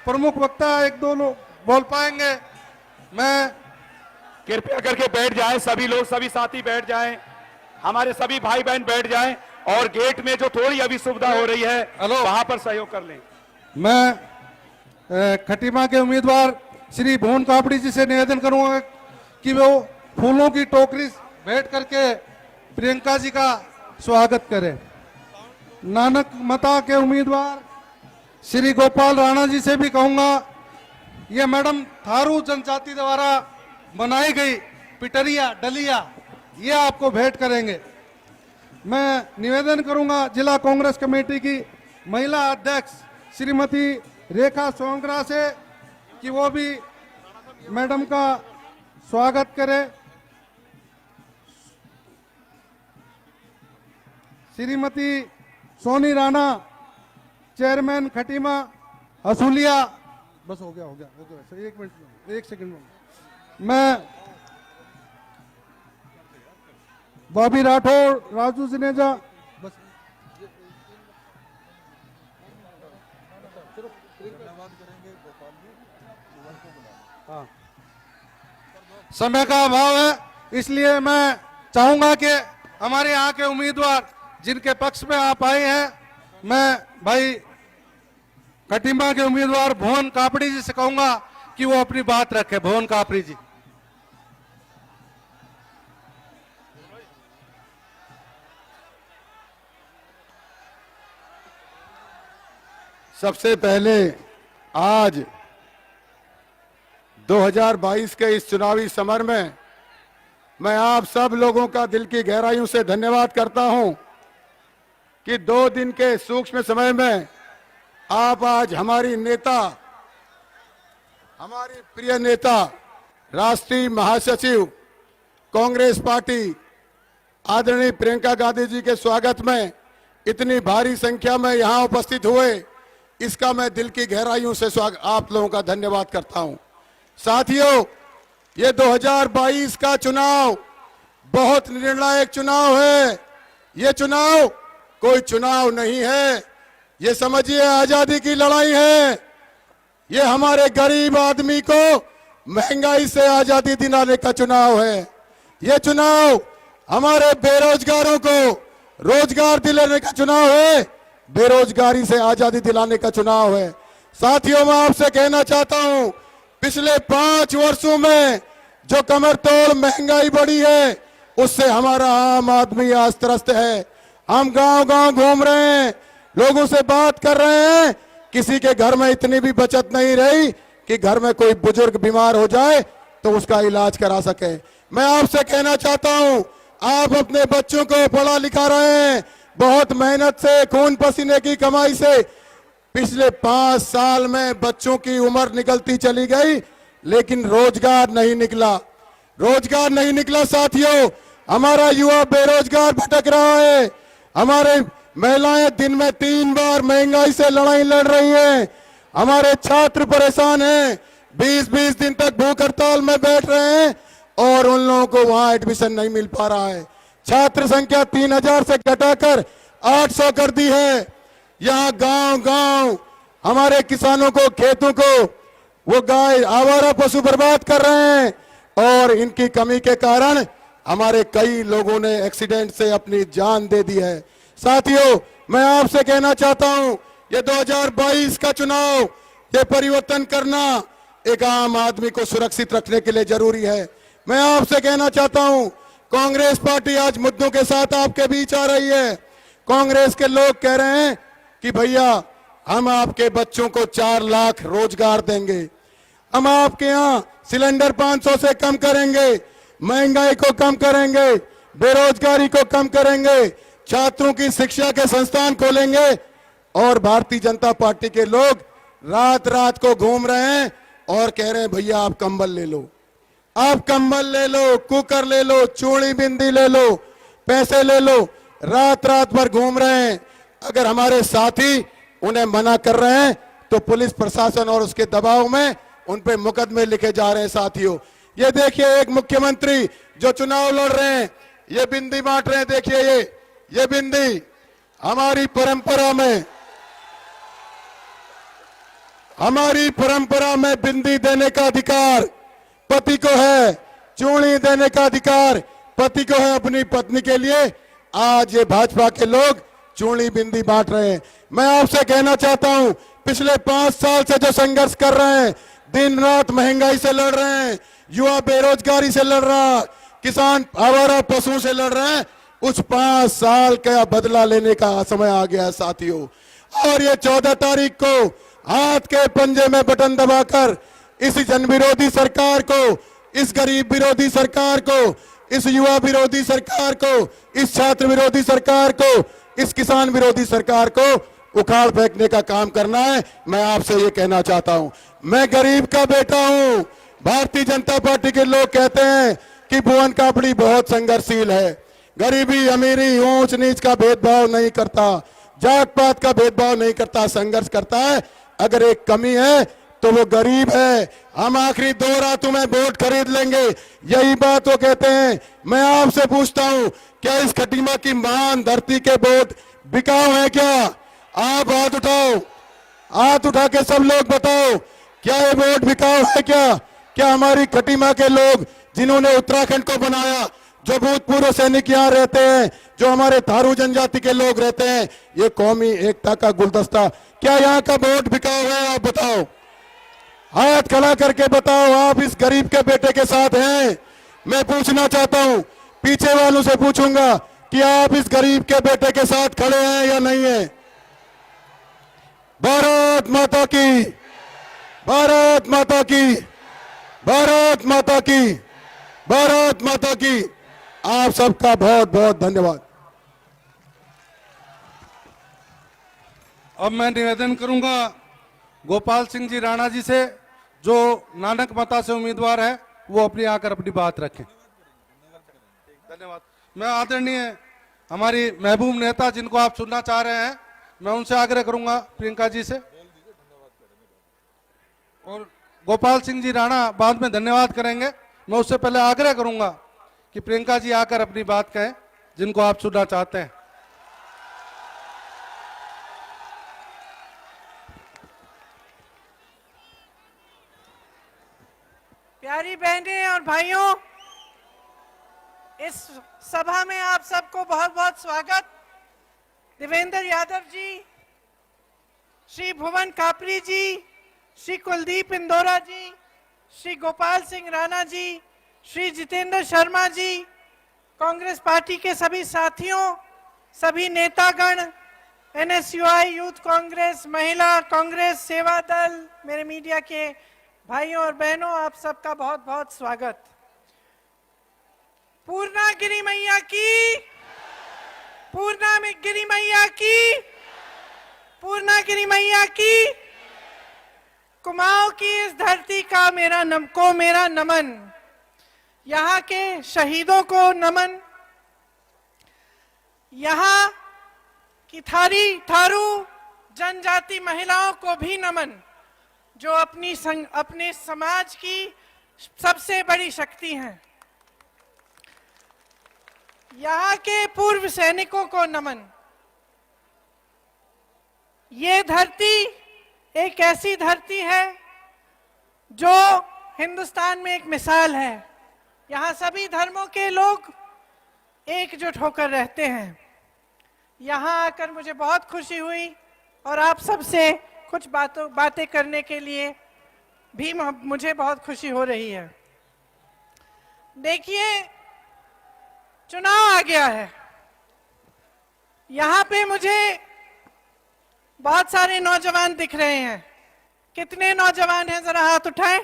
प्रमुख वक्ता एक दो लोग बोल पाएंगे। मैं कृपया करके बैठ जाएं, सभी लोग, सभी साथी बैठ जाएं, हमारे सभी भाई बहन बैठ जाएं और गेट में जो थोड़ी अभी सुविधा हो रही है वहां पर सहयोग कर लें। मैं खटीमा के उम्मीदवार श्री भुवन कापड़ी जी से निवेदन करूंगा कि वो फूलों की टोकरी भेंट करके प्रियंका जी का स्वागत करें। नानक मता के उम्मीदवार श्री गोपाल राणा जी से भी कहूंगा, ये मैडम थारू जनजाति द्वारा बनाई गई पिटरिया डलिया ये आपको भेंट करेंगे। मैं निवेदन करूंगा जिला कांग्रेस कमेटी की महिला अध्यक्ष श्रीमती रेखा सोंगरा से कि वो भी मैडम का स्वागत करे। श्रीमती सोनी राणा चेयरमैन खटीमा हसूलिया, बस हो गया सर, एक मिनट एक सेकंड में। मैं बॉबी राठौर राजू सिनेजा, बस हाँ, समय का अभाव है इसलिए मैं चाहूंगा कि हमारे यहाँ के उम्मीदवार जिनके पक्ष में आप आए हैं, मैं भाई खटीमा के उम्मीदवार भुवन कापड़ी जी से कहूंगा कि वो अपनी बात रखे। भुवन कापड़ी जी। सबसे पहले आज 2022 के इस चुनावी समर में मैं आप सब लोगों का दिल की गहराइयों से धन्यवाद करता हूं कि 2 दिन के सूक्ष्म समय में आप आज हमारी नेता, हमारी प्रिय नेता, राष्ट्रीय महासचिव कांग्रेस पार्टी आदरणीय प्रियंका गांधी जी के स्वागत में इतनी भारी संख्या में यहां उपस्थित हुए, इसका मैं दिल की गहराइयों से आप लोगों का धन्यवाद करता हूं। साथियों, ये 2022 का चुनाव बहुत निर्णायक चुनाव है। ये चुनाव कोई चुनाव नहीं है, ये समझिए आजादी की लड़ाई है। ये हमारे गरीब आदमी को महंगाई से आजादी दिलाने का चुनाव है। ये चुनाव हमारे बेरोजगारों को रोजगार दिलाने का चुनाव है, बेरोजगारी से आजादी दिलाने का चुनाव है। साथियों, मैं आपसे कहना चाहता हूं, पिछले 5 वर्षों में जो कमर तोड़ महंगाई बढ़ी है उससे हमारा आम आदमी आज त्रस्त है। हम गांव-गांव घूम रहे हैं, लोगों से बात कर रहे हैं, किसी के घर में इतनी भी बचत नहीं रही कि घर में कोई बुजुर्ग बीमार हो जाए तो उसका इलाज करा सके। मैं आपसे कहना चाहता हूं, आप अपने बच्चों को पढ़ा लिखा रहे हैं, बहुत मेहनत से, खून पसीने की कमाई से। पिछले 5 साल में बच्चों की उम्र निकलती चली गई लेकिन रोजगार नहीं निकला, रोजगार नहीं निकला। साथियों, हमारा युवा बेरोजगार भटक रहा है, हमारे महिलाएं दिन में 3 बार महंगाई से लड़ाई लड़ रही हैं, हमारे छात्र परेशान हैं, 20-20 दिन तक भूख हड़ताल में बैठ रहे हैं और उन लोगों को वहां एडमिशन नहीं मिल पा रहा है। छात्र संख्या 3000 से घटाकर 800 कर दी है। यहाँ गांव-गांव हमारे किसानों को, खेतों को वो गाय, आवारा पशु बर्बाद कर रहे हैं और इनकी कमी के कारण हमारे कई लोगों ने एक्सीडेंट से अपनी जान दे दी है। साथियों, मैं आपसे कहना चाहता हूं, ये 2022 का चुनाव, ये परिवर्तन करना एक आम आदमी को सुरक्षित रखने के लिए जरूरी है। मैं आपसे कहना चाहता हूं, कांग्रेस पार्टी आज मुद्दों के साथ आपके बीच आ रही है। कांग्रेस के लोग कह रहे हैं कि भैया हम आपके बच्चों को 4 लाख रोजगार देंगे, हम आपके यहाँ सिलेंडर 500 से कम करेंगे, महंगाई को कम करेंगे, बेरोजगारी को कम करेंगे, छात्रों की शिक्षा के संस्थान खोलेंगे। और भारतीय जनता पार्टी के लोग रात रात को घूम रहे हैं और कह रहे हैं भैया आप कंबल ले लो, आप कंबल ले लो, कुकर ले लो, चूड़ी बिंदी ले लो, पैसे ले लो, रात रात भर घूम रहे हैं। अगर हमारे साथी उन्हें मना कर रहे हैं तो पुलिस प्रशासन और उसके दबाव में उन पे मुकदमे लिखे जा रहे हैं। साथियों, ये देखिए, एक मुख्यमंत्री जो चुनाव लड़ रहे हैं, ये बिंदी बांट रहे हैं। देखिए, ये बिंदी हमारी परंपरा में, हमारी परंपरा में बिंदी देने का अधिकार पति को है, चूड़ी देने का अधिकार पति को है अपनी पत्नी के लिए। आज ये भाजपा के लोग चूड़ी बिंदी बांट रहे हैं। मैं आपसे कहना चाहता हूं, पिछले 5 साल से जो संघर्ष कर रहे हैं, दिन रात महंगाई से लड़ रहे हैं, युवा बेरोजगारी से लड़ रहा, किसान आवारा पशुओं से लड़ रहे हैं, उस 5 साल का बदला लेने का समय आ गया है साथियों। और ये 14 तारीख को हाथ के पंजे में बटन दबाकर इस जन विरोधी सरकार को, इस गरीब विरोधी सरकार को, इस युवा विरोधी सरकार को, इस छात्र विरोधी सरकार को, इस किसान विरोधी सरकार को उखाड़ फेंकने का काम करना है। मैं आपसे ये कहना चाहता हूं, मैं गरीब का बेटा हूं। भारतीय जनता पार्टी के लोग कहते हैं कि भुवन कापड़ी बहुत संघर्षशील है, गरीबी अमीरी ऊंच नीच का भेदभाव नहीं करता, जात पात का भेदभाव नहीं करता, संघर्ष करता है। अगर एक कमी है तो वो गरीब है। हम आखिरी 2 रातों में वोट खरीद लेंगे, यही बात वो कहते हैं। मैं आपसे पूछता हूं, क्या इस खटीमा की महान धरती के वोट बिकाऊ है क्या? आप हाथ उठाओ, हाथ उठा के सब लोग बताओ, क्या ये वोट बिकाऊ है क्या? क्या हमारी खटीमा के लोग जिन्होंने उत्तराखंड को बनाया, जो भूतपूर्व सैनिक यहाँ रहते हैं, जो हमारे थारू जनजाति के लोग रहते हैं, ये कौमी एकता का गुलदस्ता, क्या यहाँ का वोट बिकाऊ है? आप बताओ, हाथ खड़ा करके बताओ, आप इस गरीब के बेटे के साथ हैं? मैं पूछना चाहता हूं, पीछे वालों से पूछूंगा कि आप इस गरीब के बेटे के साथ खड़े हैं या नहीं है? भारत माता की, भारत माता की, भारत माता की, भारत माता की। आप सबका बहुत बहुत धन्यवाद। अब मैं निवेदन करूंगा गोपाल सिंह जी राणा जी से, जो नानक मता से उम्मीदवार है, वो अपनी आकर अपनी बात रखें। धन्यवाद। मैं आदरणीय हमारी महबूब नेता जिनको आप सुनना चाह रहे हैं, मैं उनसे आग्रह करूंगा, प्रियंका जी से, और गोपाल सिंह जी राणा बाद में धन्यवाद करेंगे। मैं उससे पहले आग्रह करूंगा कि प्रियंका जी आकर अपनी बात कहें जिनको आप सुनना चाहते हैं। प्यारी बहनें और भाइयों, इस सभा में आप सबको बहुत बहुत स्वागत। देवेंद्र यादव जी, श्री भुवन कापड़ी जी, श्री कुलदीप इंदौरा जी, श्री गोपाल सिंह राणा जी, श्री जितेंद्र शर्मा जी, कांग्रेस पार्टी के सभी साथियों, सभी नेतागण, एनएसयूआई, यूथ कांग्रेस, महिला कांग्रेस, सेवा दल, मेरे मीडिया के भाइयों और बहनों, आप सबका बहुत बहुत स्वागत। पूर्णागिरी मैया की, पूर्णागिरी मैया की, पूर्णागिरी मैया की। कुमाऊं की इस धरती का मेरा नमन, यहाँ के शहीदों को नमन, यहाँ की थारू जनजाति महिलाओं को भी नमन, जो अपने समाज की सबसे बड़ी शक्ति हैं। यहाँ के पूर्व सैनिकों को नमन। ये धरती एक ऐसी धरती है जो हिंदुस्तान में एक मिसाल है। यहाँ सभी धर्मों के लोग एकजुट होकर रहते हैं। यहाँ आकर मुझे बहुत खुशी हुई और आप सबसे कुछ बातें करने के लिए भी मुझे बहुत खुशी हो रही है। देखिए, चुनाव आ गया है। यहाँ पे मुझे बहुत सारे नौजवान दिख रहे हैं। कितने नौजवान हैं, जरा हाथ उठाएं।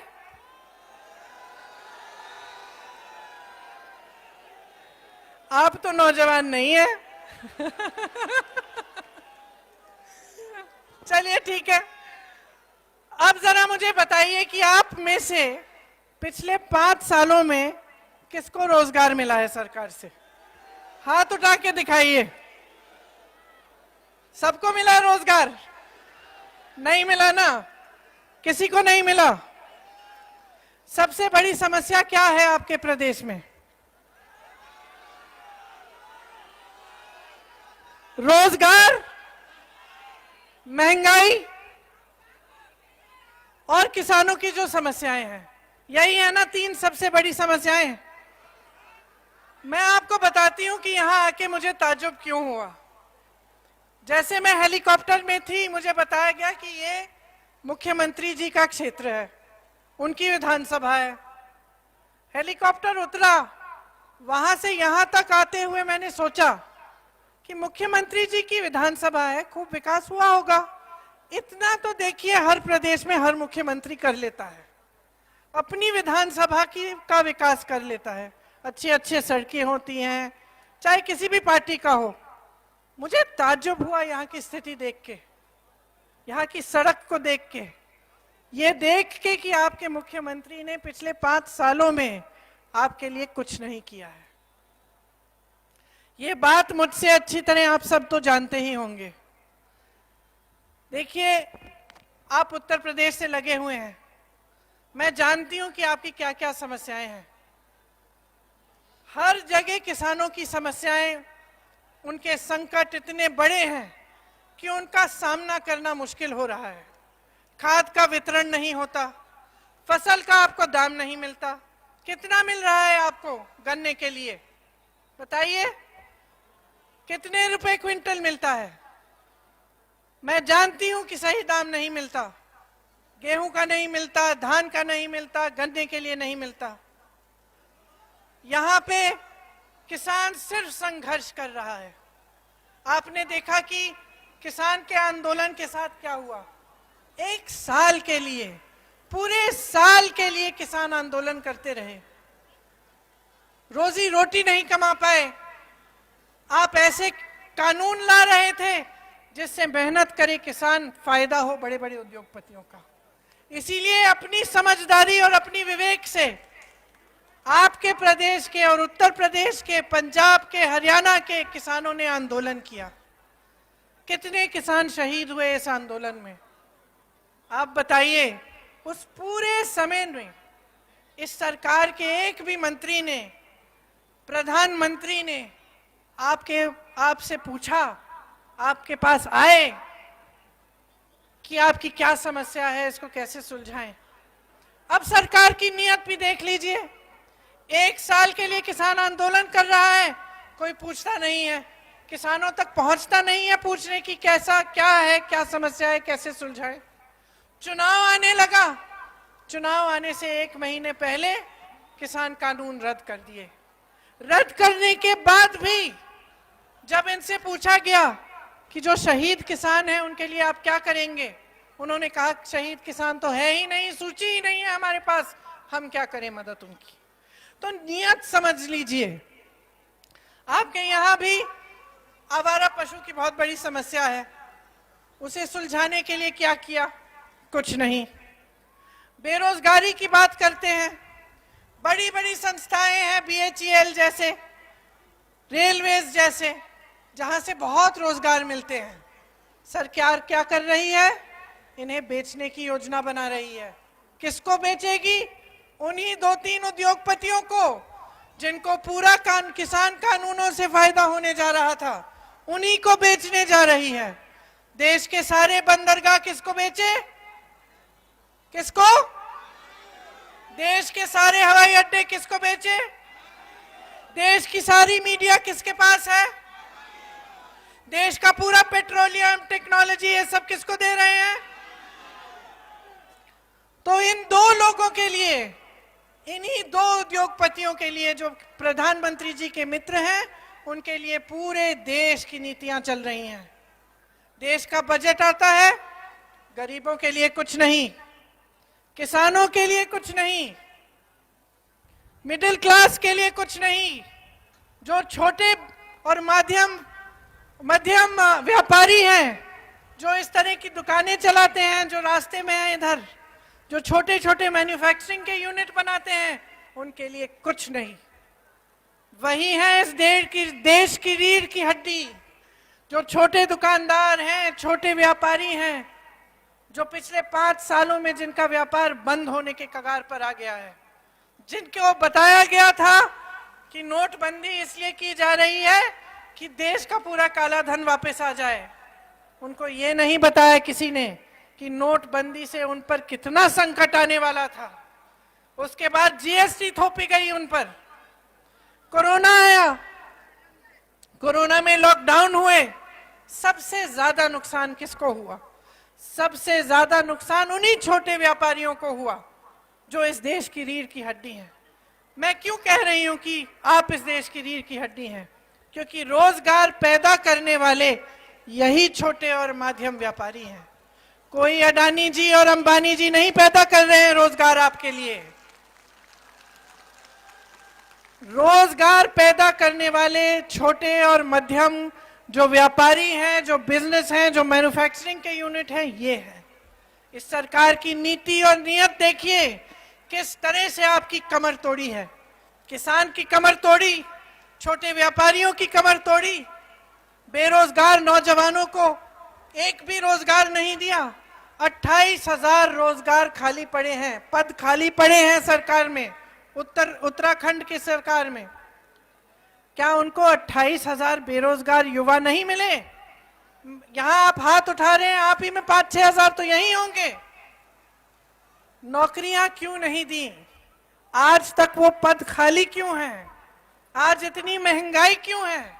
आप तो नौजवान नहीं है। चलिए ठीक है। अब जरा मुझे बताइए कि आप में से पिछले 5 सालों में किसको रोजगार मिला है सरकार से? हाथ उठा के दिखाइए। सबको मिला रोजगार? नहीं मिला ना? किसी को नहीं मिला? सबसे बड़ी समस्या क्या है आपके प्रदेश में? रोजगार, महंगाई, और किसानों की जो समस्याएं हैं, यही है ना 3 सबसे बड़ी समस्याएं। मैं आपको बताती हूं कि यहां आके मुझे ताज्जुब क्यों हुआ। जैसे मैं हेलीकॉप्टर में थी, मुझे बताया गया कि ये मुख्यमंत्री जी का क्षेत्र है, उनकी विधानसभा है। हेलीकॉप्टर उतरा, वहां से यहां तक आते हुए मैंने सोचा कि मुख्यमंत्री जी की विधानसभा है, खूब विकास हुआ होगा। इतना तो देखिए हर प्रदेश में हर मुख्यमंत्री कर लेता है, अपनी विधानसभा का विकास कर लेता है। अच्छी अच्छी सड़कें होती हैं, चाहे किसी भी पार्टी का हो। मुझे ताज्जुब हुआ यहाँ की स्थिति देख के, यहाँ की सड़क को देख के, ये देख के कि आपके मुख्यमंत्री ने पिछले 5 सालों में आपके लिए कुछ नहीं किया है। ये बात मुझसे अच्छी तरह आप सब तो जानते ही होंगे। देखिए, आप उत्तर प्रदेश से लगे हुए हैं, मैं जानती हूं कि आपकी क्या क्या समस्याएं हैं। हर जगह किसानों की समस्याएं, उनके संकट इतने बड़े हैं कि उनका सामना करना मुश्किल हो रहा है। खाद का वितरण नहीं होता, फसल का आपको दाम नहीं मिलता। कितना मिल रहा है आपको गन्ने के लिए, बताइए कितने रुपए क्विंटल मिलता है? मैं जानती हूं कि सही दाम नहीं मिलता, गेहूं का नहीं मिलता, धान का नहीं मिलता, गन्ने के लिए नहीं मिलता। यहां पे किसान सिर्फ संघर्ष कर रहा है। आपने देखा कि किसान के आंदोलन के साथ क्या हुआ। 1 साल के लिए, पूरे साल के लिए किसान आंदोलन करते रहे, रोजी रोटी नहीं कमा पाए। आप ऐसे कानून ला रहे थे जिससे मेहनत करे किसान, फायदा हो बड़े बड़े उद्योगपतियों का। इसीलिए अपनी समझदारी और अपनी विवेक से आपके प्रदेश के और उत्तर प्रदेश के, पंजाब के, हरियाणा के किसानों ने आंदोलन किया। कितने किसान शहीद हुए इस आंदोलन में, आप बताइए। उस पूरे समय में इस सरकार के एक भी मंत्री ने, प्रधानमंत्री ने आपसे पूछा, आपके पास आए कि आपकी क्या समस्या है, इसको कैसे सुलझाएं? अब सरकार की नीयत भी देख लीजिए। 1 साल के लिए किसान आंदोलन कर रहा है, कोई पूछता नहीं है, किसानों तक पहुंचता नहीं है पूछने की कैसा क्या है, क्या समस्या है, कैसे सुलझाएं। चुनाव आने लगा, चुनाव आने से 1 महीने पहले किसान कानून रद्द कर दिए। रद्द करने के बाद भी जब इनसे पूछा गया कि जो शहीद किसान हैं उनके लिए आप क्या करेंगे, उन्होंने कहा शहीद किसान तो है ही नहीं, सूची ही नहीं है हमारे पास, हम क्या करें मदद उनकी। तो नियत समझ लीजिए। आपके यहाँ भी आवारा पशु की बहुत बड़ी समस्या है, उसे सुलझाने के लिए क्या किया? कुछ नहीं। बेरोजगारी की बात करते हैं, बड़ी बड़ी संस्थाएं हैं, BHEL जैसे, रेलवेज जैसे, जहां से बहुत रोजगार मिलते हैं। सरकार क्या कर रही है? इन्हें बेचने की योजना बना रही है। किसको बेचेगी? उन्हीं 2-3 उद्योगपतियों को जिनको पूरा किसान कानूनों से फायदा होने जा रहा था, उन्हीं को बेचने जा रही है। देश के सारे बंदरगाह किसको बेचे? किसको? देश के सारे हवाई अड्डे किसको बेचे? देश की सारी मीडिया किसके पास है? देश का पूरा पेट्रोलियम, टेक्नोलॉजी, ये सब किसको दे रहे हैं? तो इन 2 लोगों के लिए, इन्हीं 2 उद्योगपतियों के लिए जो प्रधानमंत्री जी के मित्र हैं, उनके लिए पूरे देश की नीतियां चल रही हैं। देश का बजट आता है, गरीबों के लिए कुछ नहीं, किसानों के लिए कुछ नहीं, मिडिल क्लास के लिए कुछ नहीं। जो छोटे और मध्यम व्यापारी हैं, जो इस तरह की दुकानें चलाते हैं, जो रास्ते में हैं इधर, जो छोटे छोटे मैन्युफैक्चरिंग के यूनिट बनाते हैं, उनके लिए कुछ नहीं। वही है इस देश की रीढ़ की हड्डी, जो छोटे दुकानदार हैं, छोटे व्यापारी हैं, जो पिछले 5 सालों में जिनका व्यापार बंद होने के कगार पर आ गया है, जिनको बताया गया था कि नोटबंदी इसलिए की जा रही है कि देश का पूरा काला धन वापस आ जाए। उनको ये नहीं बताया किसी ने कि नोटबंदी से उन पर कितना संकट आने वाला था। उसके बाद जीएसटी थोपी गई उन पर, कोरोना आया, कोरोना में लॉकडाउन हुए। सबसे ज्यादा नुकसान किसको हुआ? सबसे ज्यादा नुकसान उन्हीं छोटे व्यापारियों को हुआ जो इस देश की रीढ़ की हड्डी हैं। मैं क्यों कह रही हूं कि आप इस देश की रीढ़ की हड्डी हैं? क्योंकि रोजगार पैदा करने वाले यही छोटे और माध्यम व्यापारी हैं। कोई अडानी जी और अंबानी जी नहीं पैदा कर रहे हैं रोजगार आपके लिए। रोजगार पैदा करने वाले छोटे और मध्यम जो व्यापारी हैं, जो बिजनेस हैं, जो मैन्युफैक्चरिंग के यूनिट हैं, ये है। इस सरकार की नीति और नीयत देखिए किस तरह से आपकी कमर तोड़ी है। किसान की कमर तोड़ी, छोटे व्यापारियों की कमर तोड़ी, बेरोजगार नौजवानों को एक भी रोजगार नहीं दिया। 28,000 रोजगार खाली पड़े हैं, पद खाली पड़े हैं सरकार में, उत्तराखंड की सरकार में। क्या उनको 28,000 बेरोजगार युवा नहीं मिले? यहां आप हाथ उठा रहे हैं, आप ही में 5-6 हजार तो यही होंगे। नौकरियां क्यों नहीं दी? आज तक वो पद खाली क्यों हैं? आज इतनी महंगाई क्यों है?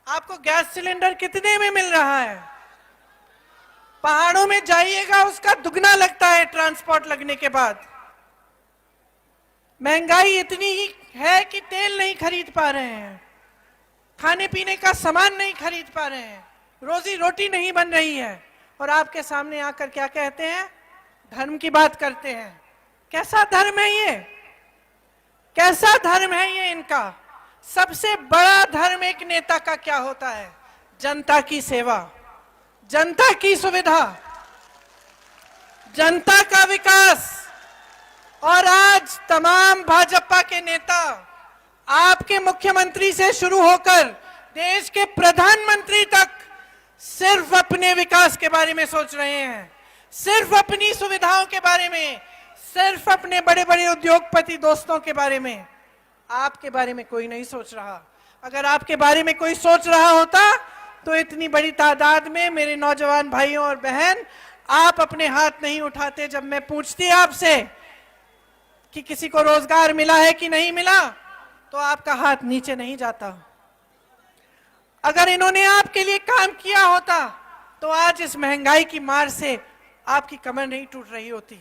आपको गैस सिलेंडर कितने में मिल रहा है? पहाड़ों में जाइएगा, उसका दुगना लगता है ट्रांसपोर्ट लगने के बाद। महंगाई इतनी ही है कि तेल नहीं खरीद पा रहे हैं, खाने पीने का सामान नहीं खरीद पा रहे हैं, रोजी रोटी नहीं बन रही है। और आपके सामने आकर क्या कहते हैं? धर्म की बात करते हैं। कैसा धर्म है ये? कैसा धर्म है ये इनका? सबसे बड़ा धर्म एक नेता का क्या होता है? जनता की सेवा, जनता की सुविधा, जनता का विकास। और आज तमाम भाजपा के नेता आपके मुख्यमंत्री से शुरू होकर देश के प्रधानमंत्री तक सिर्फ अपने विकास के बारे में सोच रहे हैं, सिर्फ अपनी सुविधाओं के बारे में, सिर्फ अपने बड़े बड़े उद्योगपति दोस्तों के बारे में। आपके बारे में कोई नहीं सोच रहा। अगर आपके बारे में कोई सोच रहा होता तो इतनी बड़ी तादाद में मेरे नौजवान भाइयों और बहन आप अपने हाथ नहीं उठाते। जब मैं पूछती आपसे कि किसी को रोजगार मिला है कि नहीं मिला, तो आपका हाथ नीचे नहीं जाता। अगर इन्होंने आपके लिए काम किया होता तो आज इस महंगाई की मार से आपकी कमर नहीं टूट रही होती।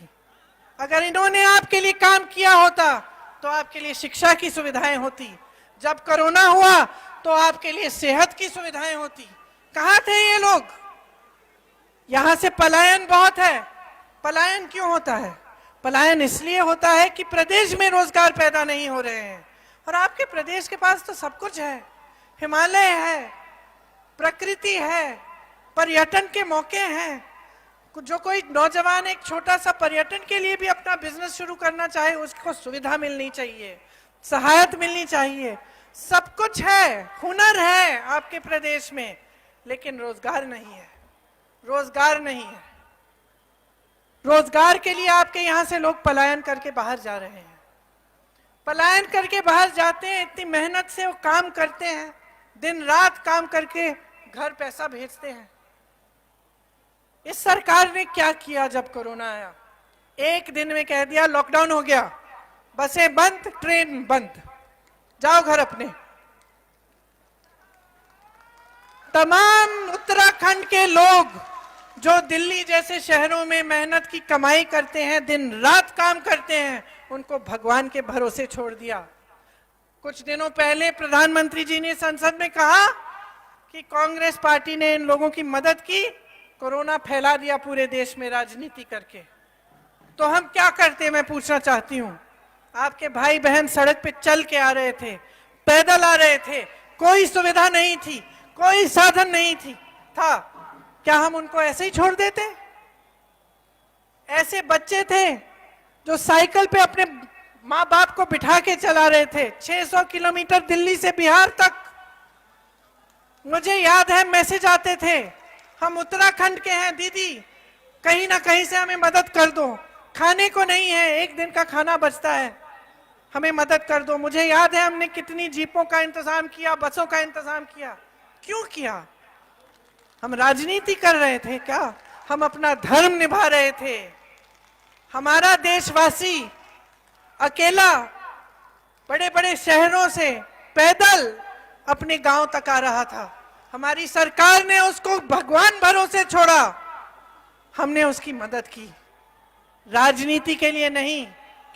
अगर इन्होंने आपके लिए काम किया होता तो आपके लिए शिक्षा की सुविधाएं होती। जब कोरोना हुआ तो आपके लिए सेहत की सुविधाएं होती। कहां थे ये लोग? यहां से पलायन बहुत है। पलायन क्यों होता है? पलायन इसलिए होता है कि प्रदेश में रोजगार पैदा नहीं हो रहे हैं। और आपके प्रदेश के पास तो सब कुछ है, हिमालय है, प्रकृति है, पर्यटन के मौके हैं। जो कोई नौजवान एक छोटा सा पर्यटन के लिए भी अपना बिजनेस शुरू करना चाहे, उसको सुविधा मिलनी चाहिए, सहायता मिलनी चाहिए। सब कुछ है, हुनर है आपके प्रदेश में, लेकिन रोजगार नहीं है। रोजगार नहीं है। रोजगार के लिए आपके यहां से लोग पलायन करके बाहर जा रहे हैं। पलायन करके बाहर जाते हैं, इतनी मेहनत से वो काम करते हैं, दिन रात काम करके घर पैसा भेजते हैं। इस सरकार ने क्या किया? जब कोरोना आया एक दिन में कह दिया लॉकडाउन हो गया, बसें बंद, ट्रेन बंद, जाओ घर अपने। तमाम उत्तराखंड के लोग जो दिल्ली जैसे शहरों में मेहनत की कमाई करते हैं, दिन रात काम करते हैं, उनको भगवान के भरोसे छोड़ दिया। कुछ दिनों पहले प्रधानमंत्री जी ने संसद में कहा कि कांग्रेस पार्टी ने इन लोगों की मदद की, कोरोना फैला दिया पूरे देश में राजनीति करके। तो हम क्या करते? मैं पूछना चाहती हूं। आपके भाई बहन सड़क पे चल के आ रहे थे, पैदल आ रहे थे, कोई सुविधा नहीं थी, कोई साधन नहीं था। क्या हम उनको ऐसे ही छोड़ देते? ऐसे बच्चे थे जो साइकिल पे अपने माँ बाप को बिठा के चला रहे थे 600 किलोमीटर दिल्ली से बिहार तक। मुझे याद है मैसेज आते थे, हम उत्तराखंड के हैं दीदी, कहीं ना कहीं से हमें मदद कर दो, खाने को नहीं है, एक दिन का खाना बचता है, हमें मदद कर दो। मुझे याद है हमने कितनी जीपों का इंतजाम किया, बसों का इंतजाम किया। क्यों किया? हम राजनीति कर रहे थे क्या? हम अपना धर्म निभा रहे थे। हमारा देशवासी अकेला बड़े बड़े शहरों से पैदल अपने गांव तक आ रहा था। हमारी सरकार ने उसको भगवान भरोसे छोड़ा, हमने उसकी मदद की, राजनीति के लिए नहीं,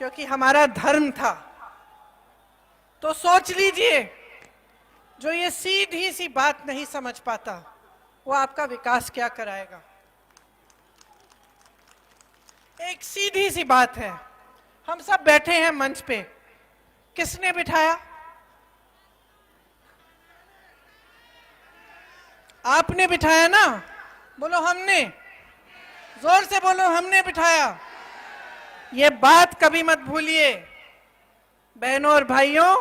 क्योंकि हमारा धर्म था। तो सोच लीजिए, जो ये सीधी सी बात नहीं समझ पाता वो आपका विकास क्या कराएगा। एक सीधी सी बात है, हम सब बैठे हैं मंच पे, किसने बिठाया? आपने बिठाया ना? बोलो हमने, जोर से बोलो हमने बिठाया। ये बात कभी मत भूलिए। बहनों और भाइयों,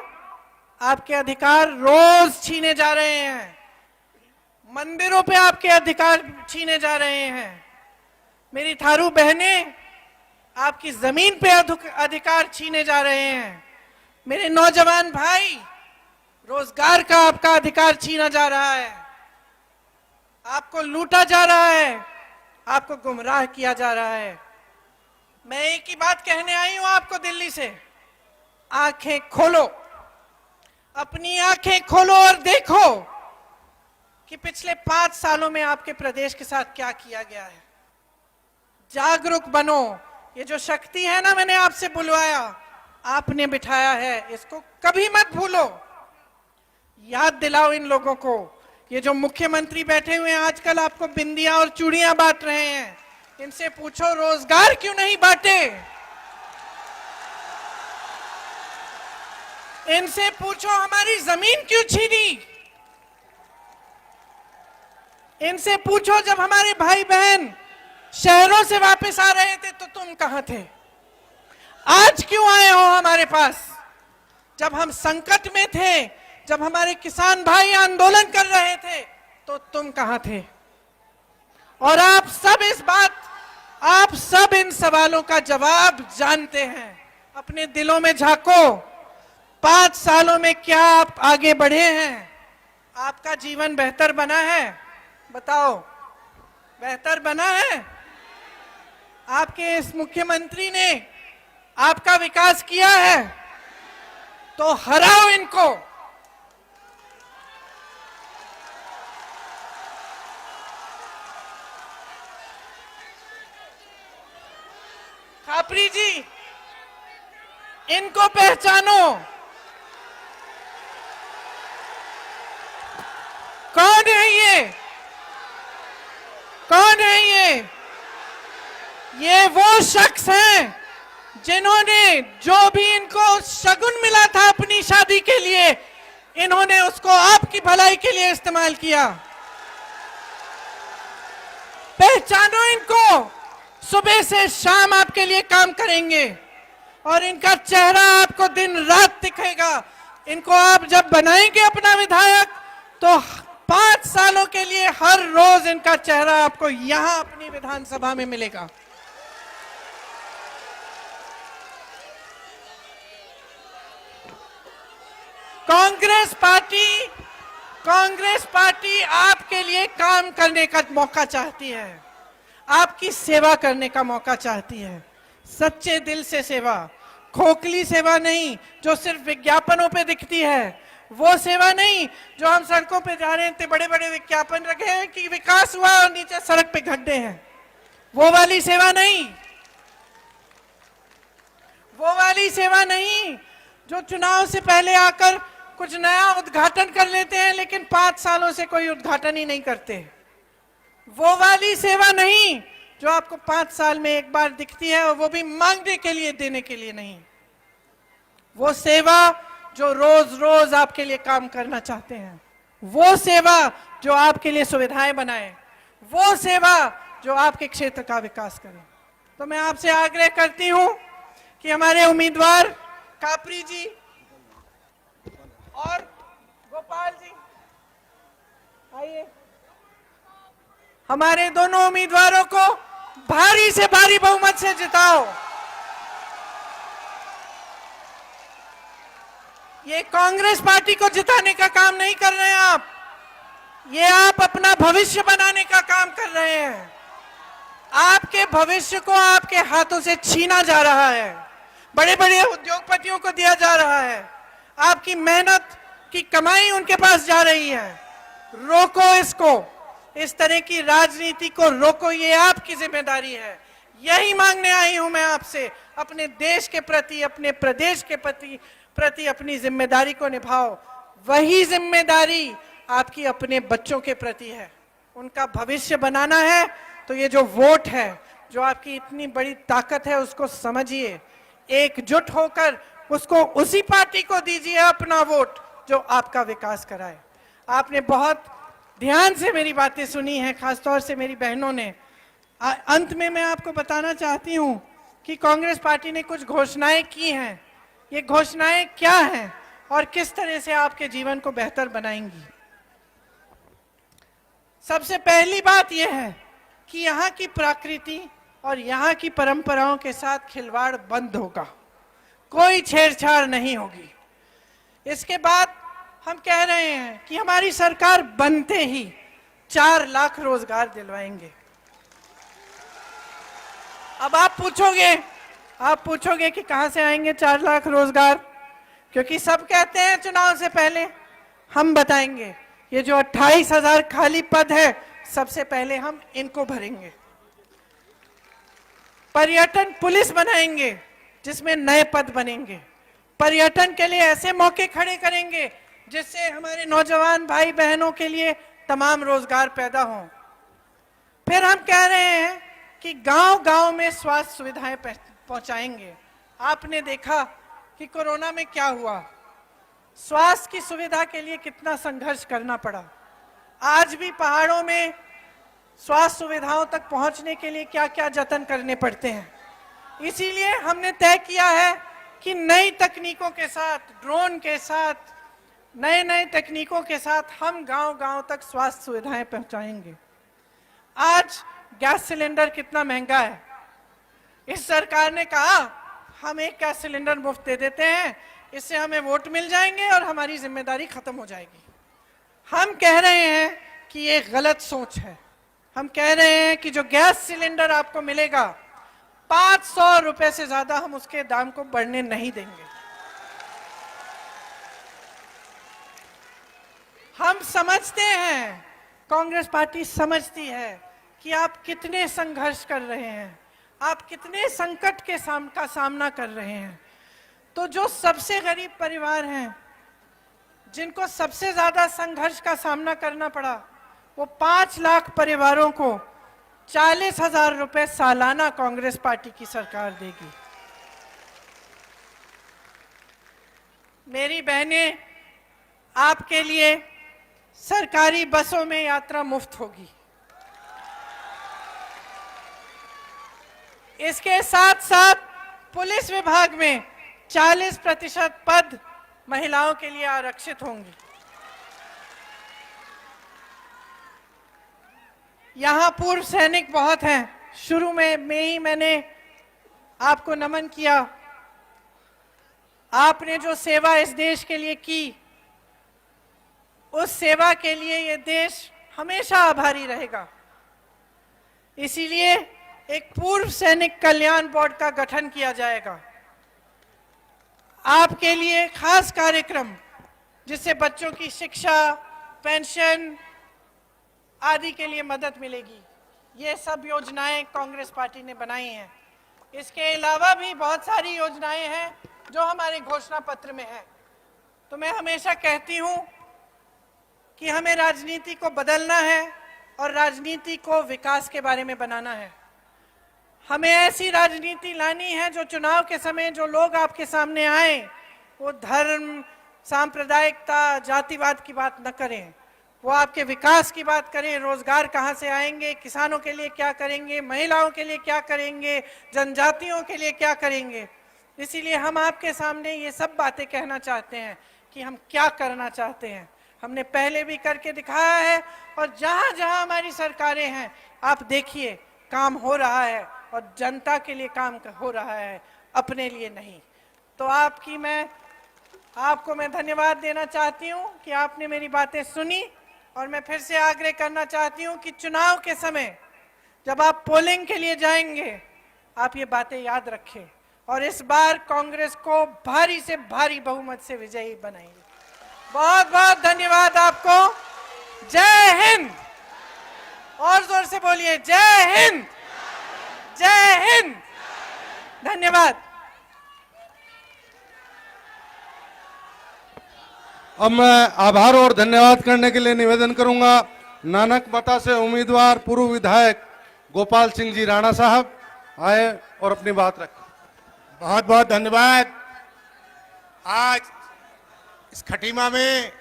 आपके अधिकार रोज छीने जा रहे हैं, मंदिरों पे आपके अधिकार छीने जा रहे हैं। मेरी थारू बहनें आपकी जमीन पे अधिकार छीने जा रहे हैं। मेरे नौजवान भाई, रोजगार का आपका अधिकार छीना जा रहा है, आपको लूटा जा रहा है, आपको गुमराह किया जा रहा है। मैं एक ही बात कहने आई हूं आपको दिल्ली से, आंखें खोलो, अपनी आंखें खोलो और देखो कि पिछले 5 सालों में आपके प्रदेश के साथ क्या किया गया है। जागरूक बनो। ये जो शक्ति है ना, मैंने आपसे बुलवाया, आपने बिठाया है, इसको कभी मत भूलो। याद दिलाओ इन लोगों को। ये जो मुख्यमंत्री बैठे हुए हैं आजकल आपको बिंदियां और चूड़ियां बांट रहे हैं, इनसे पूछो रोजगार क्यों नहीं बांटे? इनसे पूछो हमारी जमीन क्यों छीनी? इनसे पूछो जब हमारे भाई बहन शहरों से वापस आ रहे थे तो तुम कहां थे? आज क्यों आए हो हमारे पास? जब हम संकट में थे, जब हमारे किसान भाई आंदोलन कर रहे थे तो तुम कहां थे? और आप सब इन सवालों का जवाब जानते हैं। अपने दिलों में झांको, 5 सालों में क्या आप आगे बढ़े हैं? आपका जीवन बेहतर बना है? बताओ, बेहतर बना है? आपके इस मुख्यमंत्री ने आपका विकास किया है? तो हराओ इनको। खापरी जी, इनको पहचानो। कौन है ये? कौन है ये? ये वो शख्स हैं जिन्होंने जो भी इनको शगुन मिला था अपनी शादी के लिए, इन्होंने उसको आपकी भलाई के लिए इस्तेमाल किया। पहचानो इनको। सुबह से शाम आपके लिए काम करेंगे और इनका चेहरा आपको दिन रात दिखेगा। इनको आप जब बनाएंगे अपना विधायक तो 5 सालों के लिए हर रोज इनका चेहरा आपको यहां अपनी विधानसभा में मिलेगा। कांग्रेस पार्टी आपके लिए काम करने का मौका चाहती है, आपकी सेवा करने का मौका चाहती है। सच्चे दिल से सेवा, खोखली सेवा नहीं जो सिर्फ विज्ञापनों पे दिखती है, वो सेवा नहीं जो हम सड़कों पे जा रहे थे, बड़े बड़े विज्ञापन रखे हैं कि विकास हुआ और नीचे सड़क पे गड्ढे हैं। वो वाली सेवा नहीं, वो वाली सेवा नहीं जो चुनाव से पहले आकर कुछ नया उद्घाटन कर लेते हैं लेकिन 5 सालों से कोई उद्घाटन ही नहीं करते। वो वाली सेवा नहीं जो आपको 5 साल में एक बार दिखती है और वो भी मांगने के लिए, देने के लिए नहीं। वो सेवा जो रोज रोज आपके लिए काम करना चाहते हैं, वो सेवा जो आपके लिए सुविधाएं बनाए, वो सेवा जो आपके क्षेत्र का विकास करे। तो मैं आपसे आग्रह करती हूं कि हमारे उम्मीदवार कापरी जी और गोपाल जी आइए, हमारे दोनों उम्मीदवारों को भारी से भारी बहुमत से जिताओ। ये कांग्रेस पार्टी को जिताने का काम नहीं कर रहे हैं आप, ये आप अपना भविष्य बनाने का काम कर रहे हैं। आपके भविष्य को आपके हाथों से छीना जा रहा है, बड़े बड़े उद्योगपतियों को दिया जा रहा है, आपकी मेहनत की कमाई उनके पास जा रही है। रोको इसको, इस तरह की राजनीति को रोको, ये आपकी जिम्मेदारी है। यही मांगने आई हूं मैं आपसे, अपने देश के प्रति, अपने प्रदेश के प्रति अपनी जिम्मेदारी को निभाओ। वही जिम्मेदारी आपकी अपने बच्चों के प्रति है, उनका भविष्य बनाना है। तो ये जो वोट है, जो आपकी इतनी बड़ी ताकत है, उसको समझिए, एकजुट होकर उसको उसी पार्टी को दीजिए अपना वोट जो आपका विकास कराए। आपने बहुत ध्यान से मेरी बातें सुनी हैं, खासतौर से मेरी बहनों ने। अंत में मैं आपको बताना चाहती हूं कि कांग्रेस पार्टी ने कुछ घोषणाएं की हैं। ये घोषणाएं क्या हैं और किस तरह से आपके जीवन को बेहतर बनाएंगी। सबसे पहली बात यह है कि यहाँ की प्रकृति और यहाँ की परंपराओं के साथ खिलवाड़ बंद होगा, कोई छेड़छाड़ नहीं होगी। इसके बाद हम कह रहे हैं कि हमारी सरकार बनते ही 4 लाख रोजगार दिलवाएंगे। अब आप पूछोगे कि कहां से आएंगे 4 लाख रोजगार, क्योंकि सब कहते हैं चुनाव से पहले। हम बताएंगे, ये जो 28,000 खाली पद है, सबसे पहले हम इनको भरेंगे। पर्यटन पुलिस बनाएंगे जिसमें नए पद बनेंगे। पर्यटन के लिए ऐसे मौके खड़े करेंगे जिससे हमारे नौजवान भाई बहनों के लिए तमाम रोजगार पैदा हों। फिर हम कह रहे हैं कि गांव-गांव में स्वास्थ्य सुविधाएं पहुंचाएंगे। आपने देखा कि कोरोना में क्या हुआ, स्वास्थ्य की सुविधा के लिए कितना संघर्ष करना पड़ा। आज भी पहाड़ों में स्वास्थ्य सुविधाओं तक पहुंचने के लिए क्या क्या जतन करने पड़ते हैं। इसीलिए हमने तय किया है कि नई तकनीकों के साथ, ड्रोन के साथ, नए तकनीकों के साथ हम गांव-गांव तक स्वास्थ्य सुविधाएं पहुंचाएंगे। आज गैस सिलेंडर कितना महंगा है, इस सरकार ने कहा हम एक गैस सिलेंडर मुफ्त दे देते हैं, इससे हमें वोट मिल जाएंगे और हमारी जिम्मेदारी खत्म हो जाएगी। हम कह रहे हैं कि ये गलत सोच है। हम कह रहे हैं कि जो गैस सिलेंडर आपको मिलेगा, 500 रुपए से ज्यादा हम उसके दाम को बढ़ने नहीं देंगे। हम समझते हैं, कांग्रेस पार्टी समझती है कि आप कितने संघर्ष कर रहे हैं, आप कितने संकट के का सामना कर रहे हैं। तो जो सबसे गरीब परिवार हैं, जिनको सबसे ज्यादा संघर्ष का सामना करना पड़ा, वो 5 लाख परिवारों को 40,000 रुपए सालाना कांग्रेस पार्टी की सरकार देगी। मेरी बहनें, आपके लिए सरकारी बसों में यात्रा मुफ्त होगी। इसके साथ साथ पुलिस विभाग में 40% पद महिलाओं के लिए आरक्षित होंगे। यहाँ पूर्व सैनिक बहुत हैं। शुरू में ही मैंने आपको नमन किया। आपने जो सेवा इस देश के लिए की, उस सेवा के लिए ये देश हमेशा आभारी रहेगा। इसीलिए एक पूर्व सैनिक कल्याण बोर्ड का गठन किया जाएगा। आपके लिए खास कार्यक्रम, जिससे बच्चों की शिक्षा, पेंशन आदि के लिए मदद मिलेगी। ये सब योजनाएं कांग्रेस पार्टी ने बनाई हैं। इसके अलावा भी बहुत सारी योजनाएं हैं जो हमारे घोषणा पत्र में है। तो मैं हमेशा कहती हूं कि हमें राजनीति को बदलना है और राजनीति को विकास के बारे में बनाना है। हमें ऐसी राजनीति लानी है जो चुनाव के समय जो लोग आपके सामने आए, वो धर्म, सांप्रदायिकता, जातिवाद की बात न करें, वो आपके विकास की बात करें। रोजगार कहाँ से आएंगे, किसानों के लिए क्या करेंगे, महिलाओं के लिए क्या करेंगे, जनजातियों के लिए क्या करेंगे। इसीलिए हम आपके सामने ये सब बातें कहना चाहते हैं कि हम क्या करना चाहते हैं। हमने पहले भी करके दिखाया है और जहाँ जहाँ हमारी सरकारें हैं, आप देखिए काम हो रहा है और जनता के लिए काम हो रहा है, अपने लिए नहीं। तो आपको मैं धन्यवाद देना चाहती हूँ कि आपने मेरी बातें सुनी। और मैं फिर से आग्रह करना चाहती हूँ कि चुनाव के समय जब आप पोलिंग के लिए जाएंगे आप ये बातें याद रखें और इस बार कांग्रेस को भारी से भारी बहुमत से विजयी बनाएंगे। बहुत बहुत धन्यवाद आपको। जय हिंद। और जोर से बोलिए जय हिंद, जय हिंद। धन्यवाद। अब मैं आभार और धन्यवाद करने के लिए निवेदन करूंगा नानकमता से उम्मीदवार पूर्व विधायक गोपाल सिंह जी राणा साहब आए और अपनी बात रखें। बहुत बहुत धन्यवाद। आज इस खटीमा में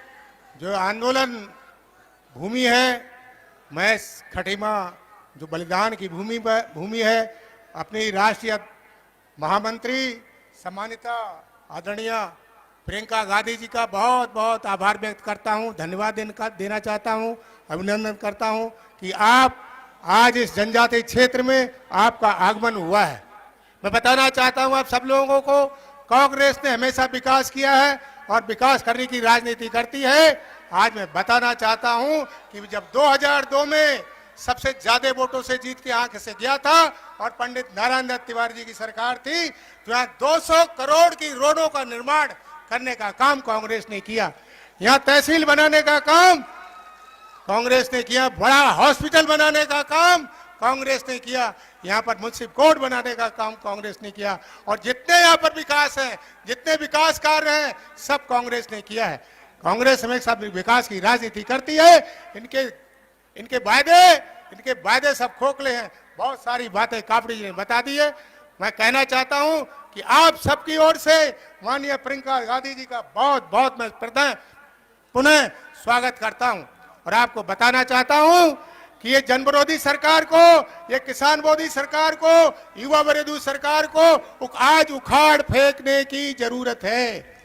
जो आंदोलन भूमि है, मैं इस खटीमा जो बलिदान की भूमि है, अपनी राष्ट्रीय महामंत्री सम्मानिता आदरणीय प्रियंका गांधी जी का बहुत बहुत आभार व्यक्त करता हूं, धन्यवाद देना चाहता हूं, अभिनंदन करता हूं कि आप आज इस जनजातीय क्षेत्र में आपका आगमन हुआ है। मैं बताना चाहता हूं आप सब लोगों को, कांग्रेस ने हमेशा विकास किया है और विकास करने की राजनीति करती है। आज मैं बताना चाहता हूं कि जब 2002 में सबसे ज्यादा वोटों से जीत के आंख से गया था और पंडित नारायण दत्त तिवारी जी की सरकार थी, तो यहाँ 200 करोड़ की रोडों का निर्माण करने का काम कांग्रेस ने किया। यहाँ तहसील बनाने का काम कांग्रेस ने किया, बड़ा हॉस्पिटल बनाने का काम कांग्रेस ने किया, यहाँ पर म्युनिसिपल कोर्ट बनाने का काम कांग्रेस ने किया, और जितने यहाँ पर विकास है, जितने विकास कार्य हैं, सब कांग्रेस ने किया है। कांग्रेस हमेशा विकास की राजनीति करती है। इनके वायदे सब खोखले हैं। बहुत सारी बातें कापड़ी जी ने बता दी है। मैं कहना चाहता हूं कि आप सबकी ओर से माननीय प्रियंका गांधी जी का बहुत बहुत मैं पुनः स्वागत करता हूं और आपको बताना चाहता हूं कि ये जन विरोधी सरकार को, ये किसान विरोधी सरकार को, युवा विरोधी सरकार को आज उखाड़ फेंकने की जरूरत है।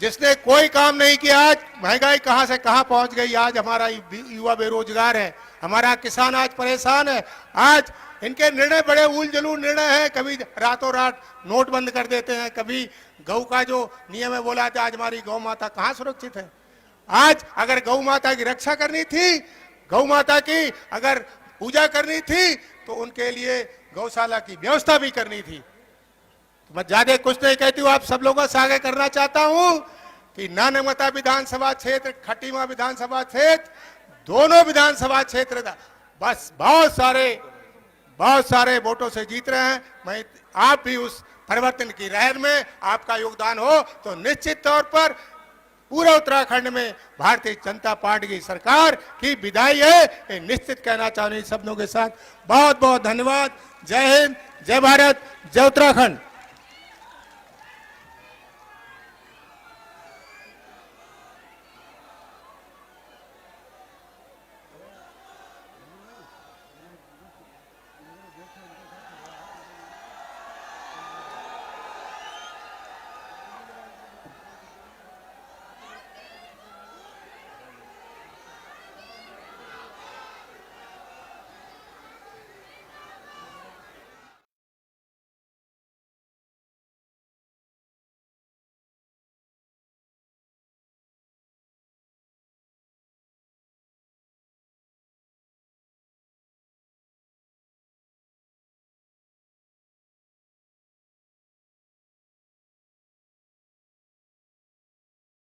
जिसने कोई काम नहीं किया, आज महंगाई कहां से कहां पहुंच गई, आज हमारा युवा बेरोजगार है, हमारा किसान आज परेशान है। आज इनके निर्णय बड़े उलझुल निर्णय हैं, कभी रातों रात नोट बंद कर देते हैं, कभी गौ का जो नियम है बोला था, आज हमारी गौ माता कहां सुरक्षित है। आज अगर गौ माता की रक्षा करनी थी, गौ माता की अगर पूजा करनी थी, तो उनके लिए गौशाला की व्यवस्था भी करनी थी। तो मैं ज्यादा कुछ नहीं कहती हूँ, आप सब लोगों से आगे करना चाहता हूं कि नानकमता विधानसभा क्षेत्र, खटीमा विधानसभा क्षेत्र, दोनों विधानसभा क्षेत्र बस बहुत सारे वोटों से जीत रहे हैं। मैं आप भी उस परिवर्तन की लहर में आपका योगदान हो तो निश्चित तौर पर पूरा उत्तराखंड में भारतीय जनता पार्टी की सरकार की विदाई है, ये निश्चित कहना चाहूँ शब्दों के साथ। बहुत बहुत धन्यवाद। जय हिंद, जय भारत, जय उत्तराखंड।